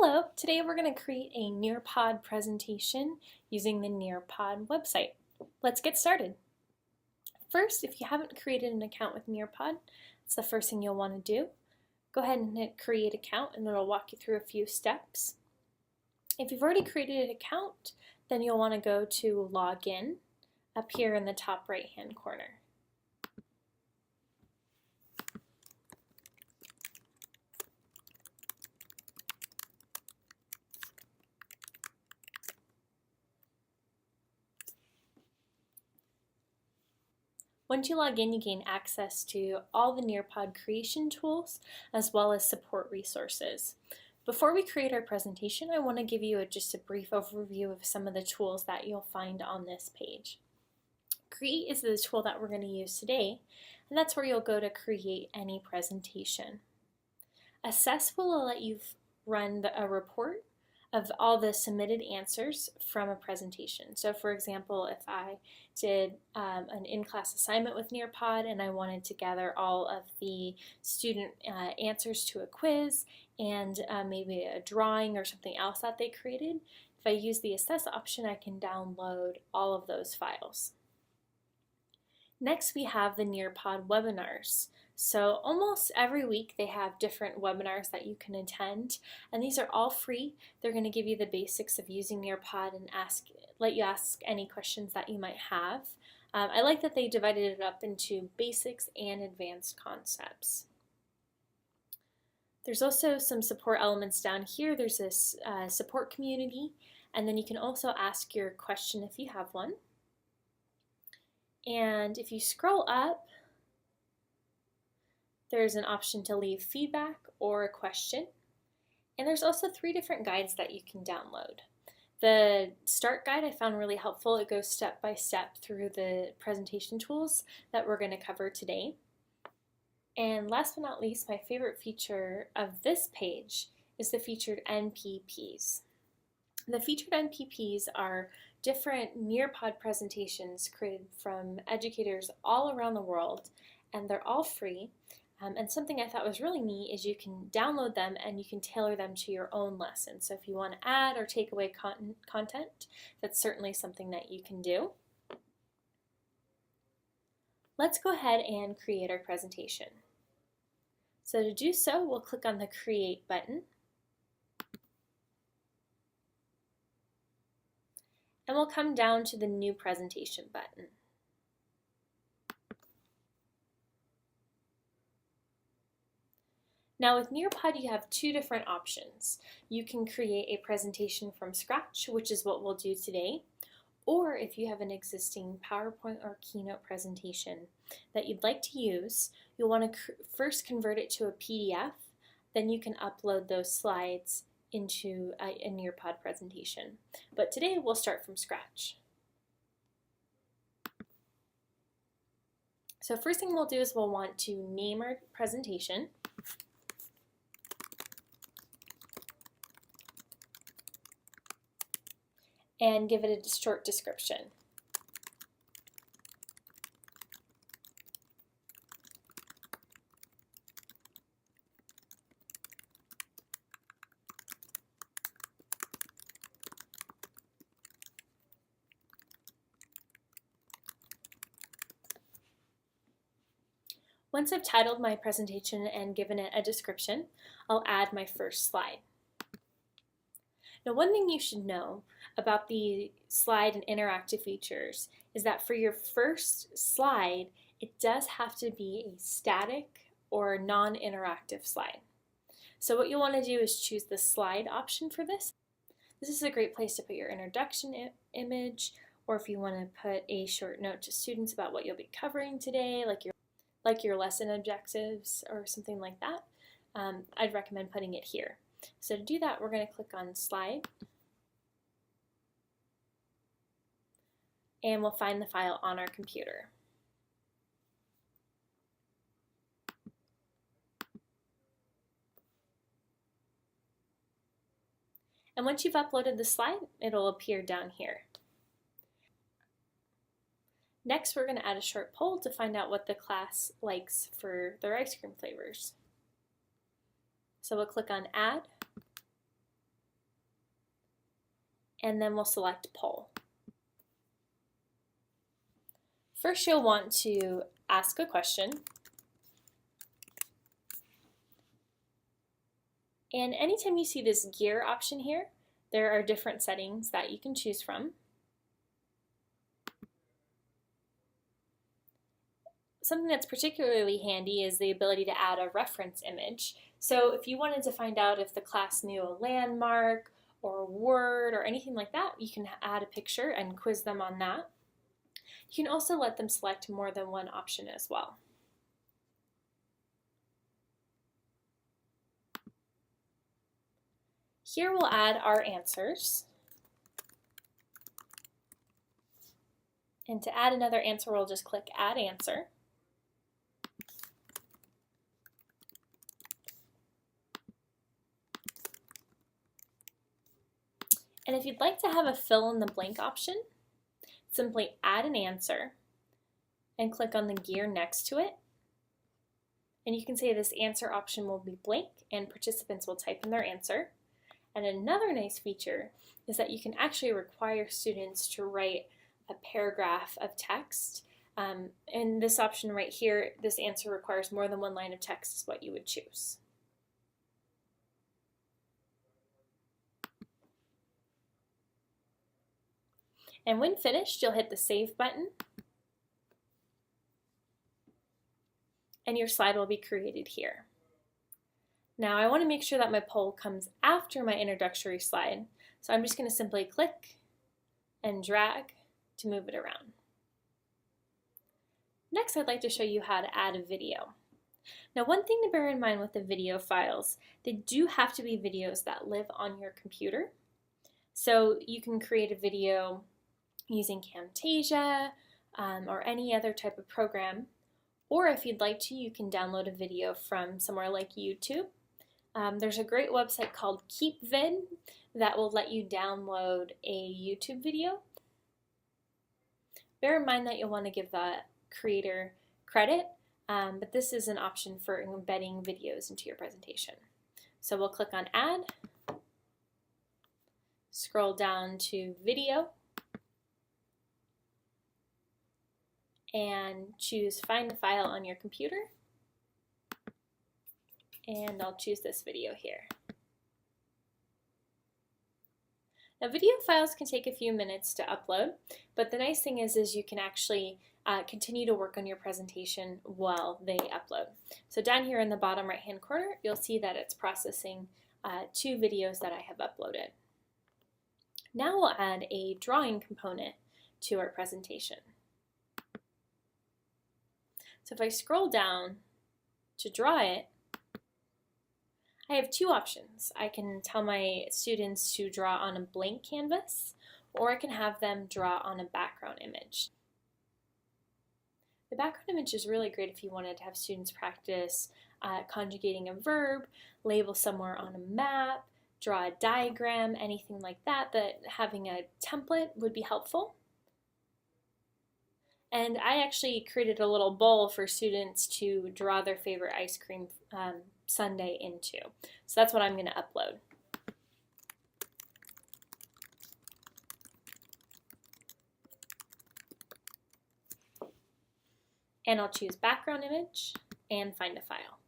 Hello, today we're going to create a NearPod presentation using the NearPod website. Let's get started. First, if you haven't created an account with NearPod, that's the first thing you'll want to do. Go ahead and hit create account and it'll walk you through a few steps. If you've already created an account, then you'll want to go to log in up here in the top right hand corner. Once you log in, you gain access to all the NearPod creation tools as well as support resources. Before we create our presentation, I want to give you just a brief overview of some of the tools that you'll find on this page. Create is the tool that we're going to use today, and that's where you'll go to create any presentation. Assess will let you run a report of all the submitted answers from a presentation. So for example, if I did an in-class assignment with NearPod and I wanted to gather all of the student answers to a quiz and maybe a drawing or something else that they created, if I use the assess option, I can download all of those files. Next, we have the NearPod webinars. So almost every week they have different webinars that you can attend, and these are all free. They're going to give you the basics of using NearPod and let you ask any questions that you might have. I like that they divided it up into basics and advanced concepts. There's also some support elements down here. There's this support community, and then you can also ask your question if you have one. And if you scroll up, there's an option to leave feedback or a question. And there's also 3 different guides that you can download. The start guide I found really helpful. It goes step by step through the presentation tools that we're going to cover today. And last but not least, my favorite feature of this page is the featured NPPs. The featured NPPs are different NearPod presentations created from educators all around the world, and they're all free. And something I thought was really neat is you can download them and you can tailor them to your own lesson. So if you want to add or take away content, that's certainly something that you can do. Let's go ahead and create our presentation. So to do so, we'll click on the Create button. And we'll come down to the New Presentation button. Now with NearPod, you have 2 different options. You can create a presentation from scratch, which is what we'll do today, or if you have an existing PowerPoint or Keynote presentation that you'd like to use, you'll want to first convert it to a PDF, then you can upload those slides into a NearPod presentation. But today we'll start from scratch. So first thing we'll do is we'll want to name our presentation. And give it a short description. Once I've titled my presentation and given it a description, I'll add my first slide. Now, one thing you should know about the slide and interactive features is that for your first slide, it does have to be a static or non-interactive slide. So what you'll want to do is choose the slide option for this. This is a great place to put your introduction image, or if you want to put a short note to students about what you'll be covering today, like your lesson objectives or something like that. I'd recommend putting it here. So to do that, we're going to click on Slide, and we'll find the file on our computer. And once you've uploaded the slide, it'll appear down here. Next, we're going to add a short poll to find out what the class likes for their ice cream flavors. So we'll click on Add, and then we'll select Poll. First, you'll want to ask a question. And anytime you see this gear option here, there are different settings that you can choose from. Something that's particularly handy is the ability to add a reference image. So if you wanted to find out if the class knew a landmark or a word or anything like that, you can add a picture and quiz them on that. You can also let them select more than one option as well. Here we'll add our answers. And to add another answer, we'll just click Add Answer. And if you'd like to have a fill in the blank option, simply add an answer and click on the gear next to it. And you can say this answer option will be blank and participants will type in their answer. And another nice feature is that you can actually require students to write a paragraph of text. And this option right here, this answer requires more than one line of text is what you would choose. And when finished, you'll hit the Save button, and your slide will be created here. Now I want to make sure that my poll comes after my introductory slide, so I'm just going to simply click and drag to move it around. Next, I'd like to show you how to add a video. Now, one thing to bear in mind with the video files, they do have to be videos that live on your computer. So you can create a video using Camtasia or any other type of program. Or if you'd like to, you can download a video from somewhere like YouTube. There's a great website called KeepVid that will let you download a YouTube video. Bear in mind that you'll want to give the creator credit, but this is an option for embedding videos into your presentation. So we'll click on Add, scroll down to Video, and choose Find a File on your computer. And I'll choose this video here. Now, video files can take a few minutes to upload, but the nice thing is you can actually continue to work on your presentation while they upload. So down here in the bottom right-hand corner, you'll see that it's processing 2 videos that I have uploaded. Now we'll add a drawing component to our presentation. So if I scroll down to draw it, I have 2 options. I can tell my students to draw on a blank canvas, or I can have them draw on a background image. The background image is really great if you wanted to have students practice conjugating a verb, label somewhere on a map, draw a diagram, anything like that, that having a template would be helpful. And I actually created a little bowl for students to draw their favorite ice cream sundae into. So that's what I'm going to upload. And I'll choose background image and find a file.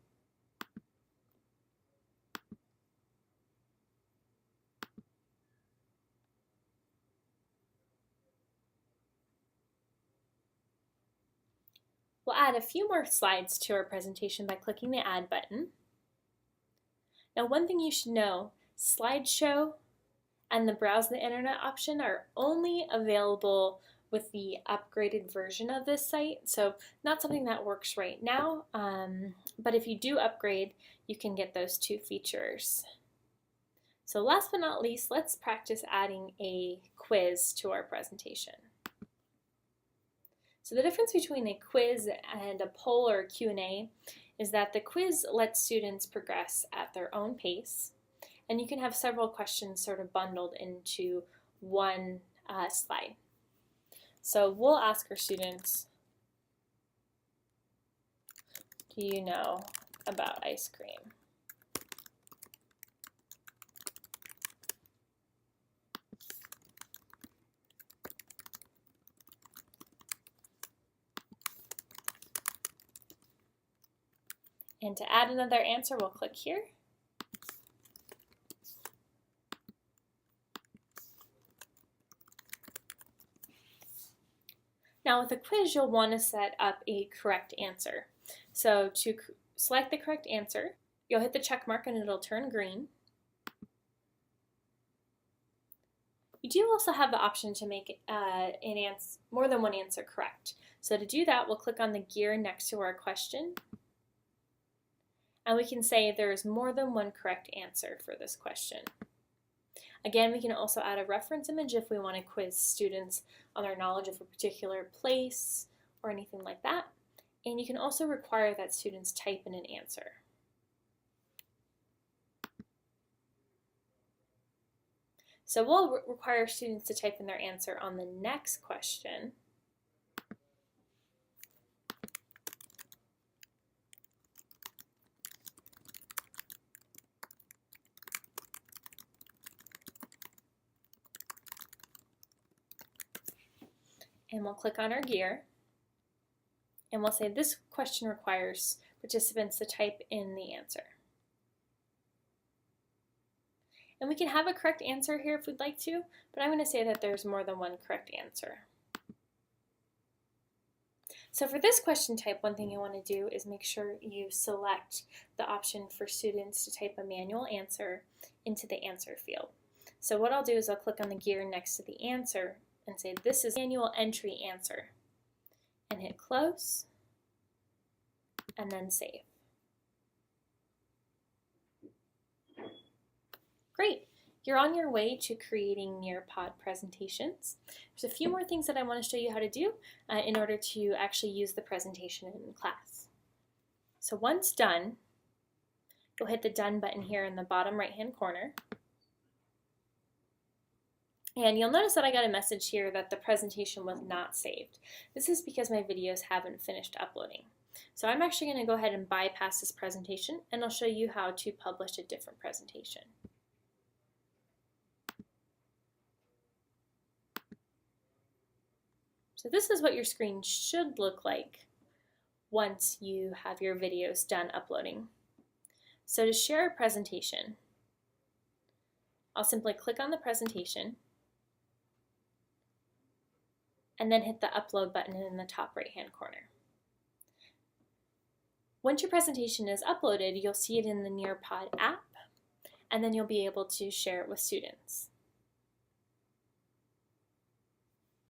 We'll add a few more slides to our presentation by clicking the Add button. Now, one thing you should know, slideshow and the Browse the Internet option are only available with the upgraded version of this site, so not something that works right now, but if you do upgrade, you can get those 2 features. So last but not least, let's practice adding a quiz to our presentation. So the difference between a quiz and a poll or a Q&A is that the quiz lets students progress at their own pace, and you can have several questions sort of bundled into one slide. So we'll ask our students, do you know about ice cream? And to add another answer, we'll click here. Now with a quiz, you'll want to set up a correct answer. So to select the correct answer, you'll hit the check mark and it'll turn green. You do also have the option to make more than one answer correct. So to do that, we'll click on the gear next to our question. And we can say there is more than one correct answer for this question. Again, we can also add a reference image if we want to quiz students on their knowledge of a particular place or anything like that. And you can also require that students type in an answer. So we'll require students to type in their answer on the next question. And we'll click on our gear, and we'll say this question requires participants to type in the answer. And we can have a correct answer here if we'd like to, but I'm going to say that there's more than one correct answer. So for this question type, one thing you want to do is make sure you select the option for students to type a manual answer into the answer field. So what I'll do is I'll click on the gear next to the answer and say this is manual entry answer, and hit close and then save. Great, you're on your way to creating NearPod presentations. There's a few more things that I want to show you how to do in order to actually use the presentation in class. So once done, you'll hit the done button here in the bottom right hand corner. And you'll notice that I got a message here that the presentation was not saved. This is because my videos haven't finished uploading. So I'm actually going to go ahead and bypass this presentation, and I'll show you how to publish a different presentation. So this is what your screen should look like once you have your videos done uploading. So to share a presentation, I'll simply click on the presentation and then hit the upload button in the top right hand corner. Once your presentation is uploaded, you'll see it in the NearPod app, and then you'll be able to share it with students.